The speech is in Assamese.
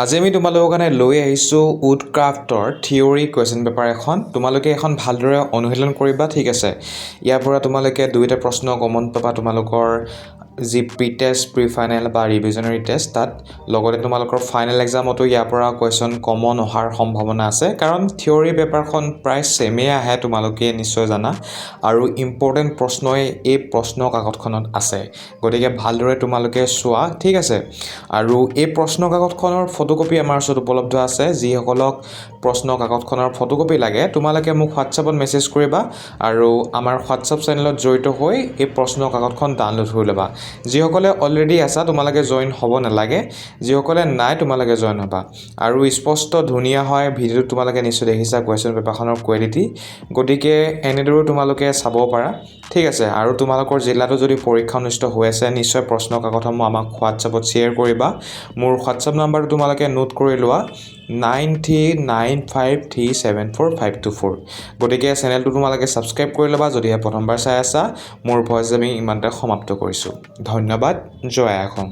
আজি আমি তোমালোকৰ কাৰণে লৈ আহিছোঁ উডক্ৰাফ্টৰ থিয়ৰী কুৱেশ্যন পেপাৰ এখন। তোমালোকে এখন ভালদৰে অনুশীলন কৰিবা, ঠিক আছে। ইয়াৰ পৰা তোমালোকে দুইটা প্ৰশ্ন কমন পাবা তোমালোকৰ যি প্ৰি টেষ্ট, প্ৰি ফাইনেল বা ৰিভিজনাৰী টেষ্ট, তাত লগতে তোমালোকৰ ফাইনেল এক্সামতো ইয়াৰ পৰা কুৱেশ্যন কমন অহাৰ সম্ভাৱনা আছে, কাৰণ থিয়ৰী পেপাৰখন প্ৰায় ছেমেই আহে, তোমালোকে নিশ্চয় জানা, আৰু ইম্পৰ্টেণ্ট প্ৰশ্নই এই প্ৰশ্ন কাকতখনত আছে। গতিকে ভালদৰে তোমালোকে চোৱা, ঠিক আছে। আৰু এই প্ৰশ্ন কাকতখনৰ ফটোকপি আমাৰ ওচৰত উপলব্ধ আছে। যিসকলক প্ৰশ্ন কাকতখনৰ ফটোকপি লাগে তোমালোকে মোক হোৱাটছআপত মেছেজ কৰিবা আৰু আমাৰ হোৱাটছআপ চেনেলত জড়িত হৈ এই প্ৰশ্ন কাকতখন ডাউনলোড কৰি ল'বা। যিসকলে অলৰেডি আছা তোমালোকে জইন হ'ব নালাগে, যিসকলে নাই তোমালোকে জইন হ'বা। আৰু স্পষ্ট ধুনীয়া হয়, ভিডিঅ'টো তোমালোকে নিশ্চয় দেখিছা কুৱেশ্যন পেপাৰখনৰ কোৱালিটি। গতিকে এনেদৰেও তোমালোকে চাব পাৰা, ঠিক আছে। আৰু তোমালোকৰ জিলাতো যদি পৰীক্ষা অনুষ্ঠিত হৈ আছে নিশ্চয় প্ৰশ্ন কাকতসমূহ আমাক হোৱাটছআপত শ্বেয়াৰ কৰিবা। মোৰ হোৱাটছআপ নাম্বাৰটো তোমালোকে নোট কৰি লোৱা 9395374524। গতিকে চেনেলটো তোমালোকে ছাবস্ক্ৰাইব কৰি ল'বা যদিহে প্ৰথমবাৰ চাই আছা। মোৰ ভইচ আমি ইমানতে সমাপ্ত কৰিছোঁ। ধন্যবাদ। জয় অসম।